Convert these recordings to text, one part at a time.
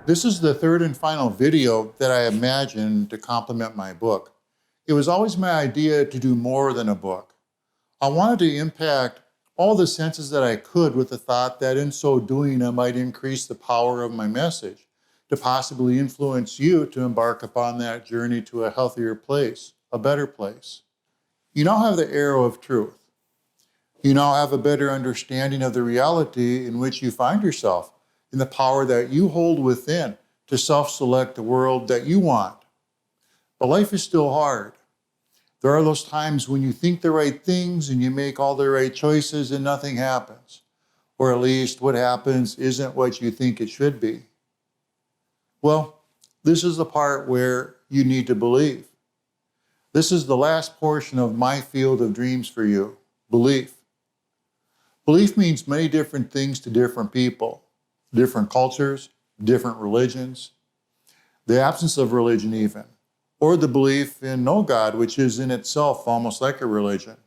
This is the third and final video that I imagined to complement my book. It was always my idea to do more than a book. I wanted to impact all the senses that I could with the thought that in so doing I might increase the power of my message to possibly influence you to embark upon that journey to a healthier place, a better place. You now have the arrow of truth. You now have a better understanding of the reality in which you find yourself, in the power that you hold within to self-select the world that you want. But life is still hard. There are those times when you think the right things and you make all the right choices and nothing happens. Or at least what happens isn't what you think it should be. Well, this is the part where you need to believe. This is the last portion of my field of dreams for you, belief. Belief means many different things to different people, different cultures, different religions, the absence of religion even, or the belief in no God, which is in itself almost like a religion.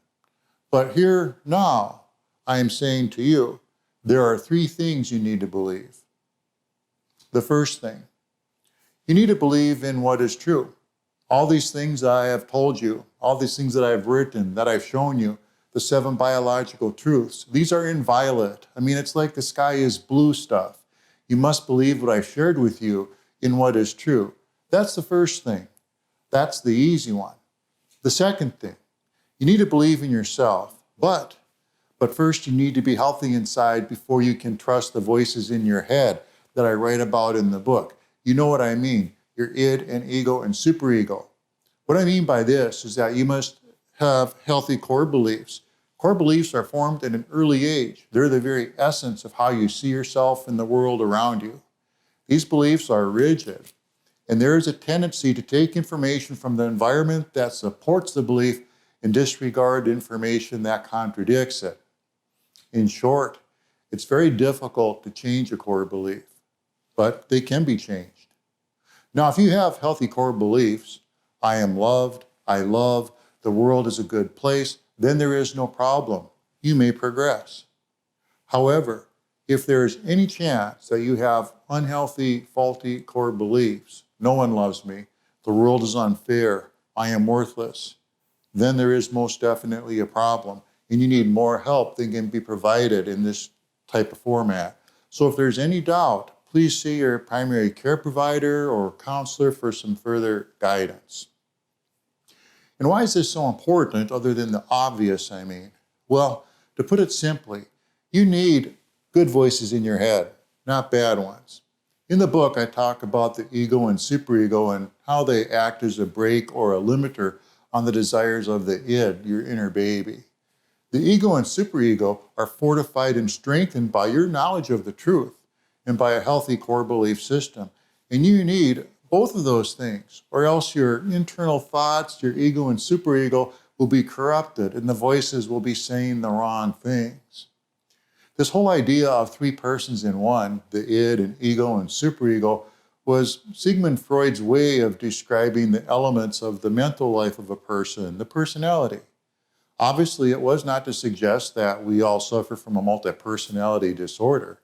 But here now, I am saying to you, there are three things you need to believe. The first thing, you need to believe in what is true. All these things I have told you, all these things that I've written, that I've shown you, the 7 biological truths, these are inviolate. I mean, it's like the sky is blue stuff. You must believe what I've shared with you in what is true. That's the first thing. That's the easy one. The second thing, you need to believe in yourself, but first you need to be healthy inside before you can trust the voices in your head that I write about in the book. You know what I mean, your id and ego and superego. What I mean by this is that you must have healthy core beliefs. Core beliefs are formed at an early age. They're the very essence of how you see yourself in the world around you. These beliefs are rigid, and there is a tendency to take information from the environment that supports the belief and disregard information that contradicts it. In short, it's very difficult to change a core belief, but they can be changed. Now, if you have healthy core beliefs, I am loved, I love, the world is a good place, then there is no problem. You may progress. However, if there is any chance that you have unhealthy, faulty core beliefs, no one loves me, the world is unfair, I am worthless, then there is most definitely a problem, and you need more help than can be provided in this type of format. So if there's any doubt, please see your primary care provider or counselor for some further guidance. And why is this so important, other than the obvious, I mean? Well, to put it simply, you need good voices in your head, not bad ones. In the book, I talk about the ego and superego and how they act as a brake or a limiter on the desires of the id, your inner baby. The ego and superego are fortified and strengthened by your knowledge of the truth and by a healthy core belief system. And you need both of those things, or else your internal thoughts, your ego and superego will be corrupted and the voices will be saying the wrong things. This whole idea of three persons in one, the id and ego and superego, was Sigmund Freud's way of describing the elements of the mental life of a person, the personality. Obviously, it was not to suggest that we all suffer from a multi-personality disorder.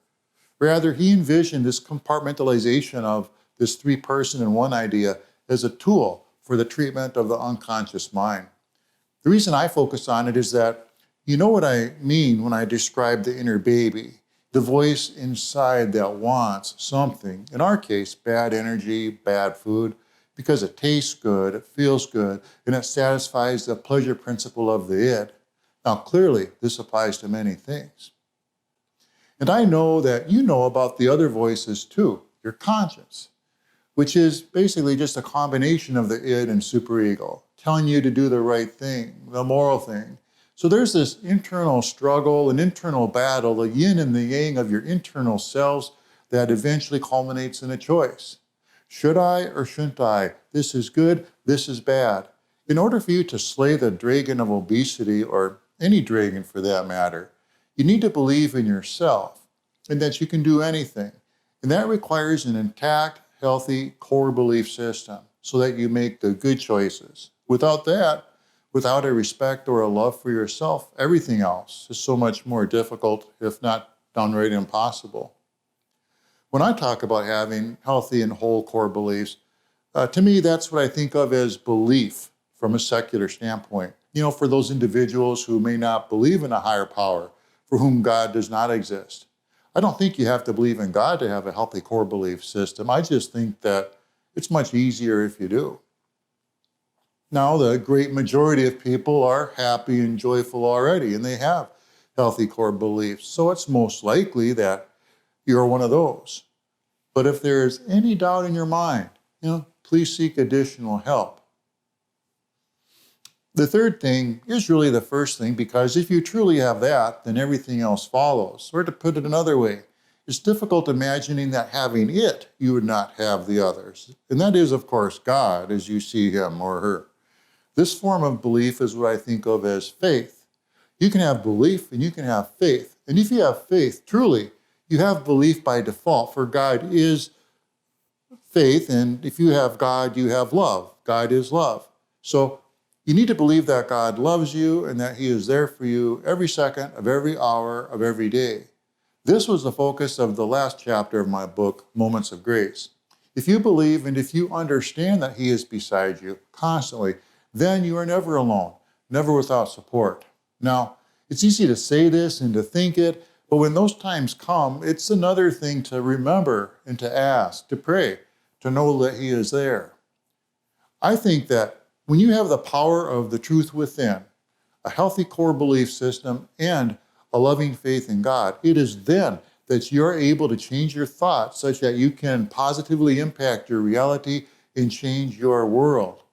Rather, he envisioned this compartmentalization of this three-person in one idea as a tool for the treatment of the unconscious mind. The reason I focus on it is that you know what I mean when I describe the inner baby, the voice inside that wants something, in our case, bad energy, bad food, because it tastes good, it feels good, and it satisfies the pleasure principle of the id. Now, clearly, this applies to many things. And I know that you know about the other voices too, your conscience, which is basically just a combination of the id and superego, telling you to do the right thing, the moral thing. So there's this internal struggle, an internal battle, the yin and the yang of your internal selves that eventually culminates in a choice. Should I or shouldn't I? This is good, this is bad. In order for you to slay the dragon of obesity, or any dragon for that matter, you need to believe in yourself and that you can do anything. And that requires an intact, healthy core belief system so that you make the good choices. Without that, without a respect or a love for yourself, everything else is so much more difficult, if not downright impossible. When I talk about having healthy and whole core beliefs, to me, that's what I think of as belief from a secular standpoint. You know, for those individuals who may not believe in a higher power, for whom God does not exist. I don't think you have to believe in God to have a healthy core belief system. I just think that it's much easier if you do. Now, the great majority of people are happy and joyful already, and they have healthy core beliefs. So it's most likely that you're one of those. But if there is any doubt in your mind, please seek additional help. The third thing is really the first thing, because if you truly have that, then everything else follows. Or to put it another way, it's difficult imagining that having it, you would not have the others. And that is, of course, God as you see him or her. This form of belief is what I think of as faith. You can have belief and you can have faith. And if you have faith, truly, you have belief by default, for God is faith. And if you have God, you have love. God is love. So you need to believe that God loves you and that he is there for you every second of every hour of every day. This was the focus of the last chapter of my book, Moments of Grace. If you believe and if you understand that he is beside you constantly, then you are never alone, never without support. Now, it's easy to say this and to think it, but when those times come, it's another thing to remember and to ask, to pray, to know that he is there. I think that when you have the power of the truth within, a healthy core belief system, and a loving faith in God, it is then that you're able to change your thoughts such that you can positively impact your reality and change your world.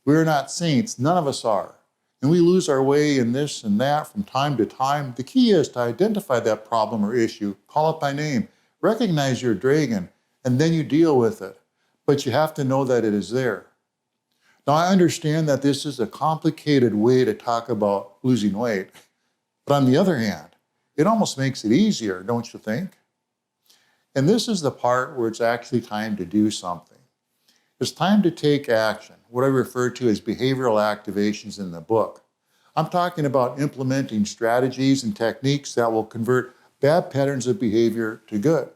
We're not saints, none of us are. And we lose our way in this and that from time to time. The key is to identify that problem or issue, call it by name, recognize your dragon, and then you deal with it. But you have to know that it is there. Now, I understand that this is a complicated way to talk about losing weight, but on the other hand, it almost makes it easier, don't you think? And this is the part where it's actually time to do something. It's time to take action, what I refer to as behavioral activations in the book. I'm talking about implementing strategies and techniques that will convert bad patterns of behavior to good.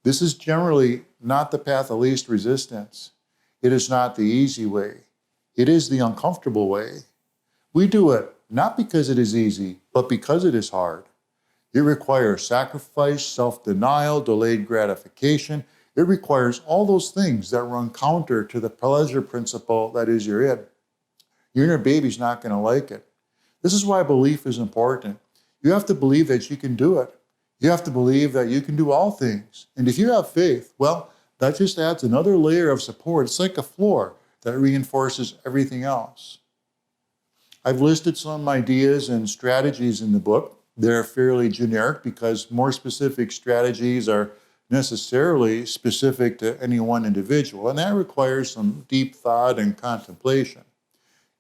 This is generally not the path of least resistance. It is not the easy way. It is the uncomfortable way. We do it not because it is easy, but because it is hard. It requires sacrifice, self-denial, delayed gratification. It requires all those things that run counter to the pleasure principle that is your id. Your inner baby's not going to like it. This is why belief is important. You have to believe that you can do it. You have to believe that you can do all things. And if you have faith, well, that just adds another layer of support. It's like a floor that reinforces everything else. I've listed some ideas and strategies in the book. They're fairly generic because more specific strategies are necessarily specific to any one individual, and that requires some deep thought and contemplation.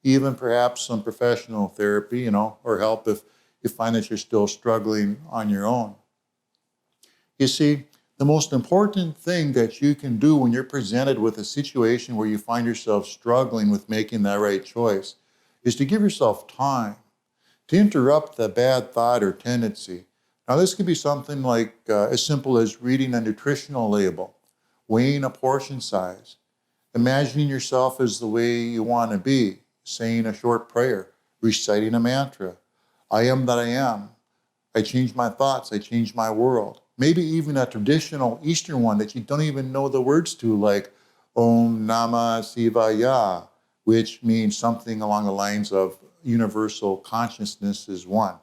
Even perhaps some professional therapy, or help if you find that you're still struggling on your own. You see, the most important thing that you can do when you're presented with a situation where you find yourself struggling with making that right choice is to give yourself time to interrupt the bad thought or tendency. Now, this could be something like as simple as reading a nutritional label, weighing a portion size, imagining yourself as the way you want to be, saying a short prayer, reciting a mantra. I am that I am. I change my thoughts. I change my world. Maybe even a traditional Eastern one that you don't even know the words to, like Om Namah Shivaya, which means something along the lines of universal consciousness is one.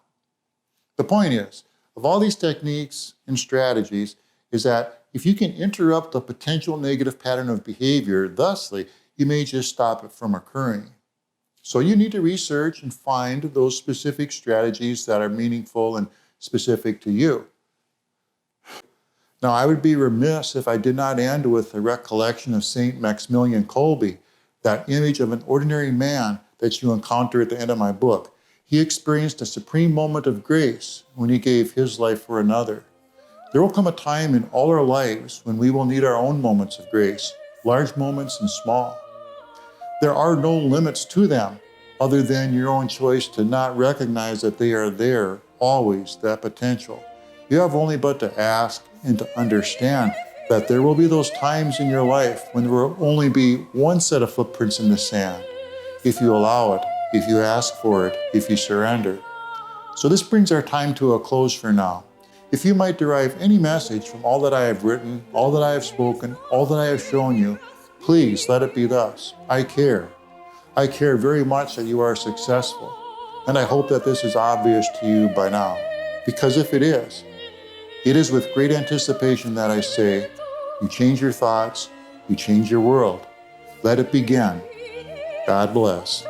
The point is, of all these techniques and strategies, is that if you can interrupt a potential negative pattern of behavior, thusly, you may just stop it from occurring. So you need to research and find those specific strategies that are meaningful and specific to you. Now, I would be remiss if I did not end with a recollection of St. Maximilian Kolbe, that image of an ordinary man that you encounter at the end of my book. He experienced a supreme moment of grace when he gave his life for another. There will come a time in all our lives when we will need our own moments of grace, large moments and small. There are no limits to them other than your own choice to not recognize that they are there, always, that potential. You have only but to ask and to understand that there will be those times in your life when there will only be one set of footprints in the sand, if you allow it, if you ask for it, if you surrender. So this brings our time to a close for now. If you might derive any message from all that I have written, all that I have spoken, all that I have shown you, please let it be thus. I care. I care very much that you are successful. And I hope that this is obvious to you by now. Because if it is with great anticipation that I say, you change your thoughts, you change your world. Let it begin. God bless.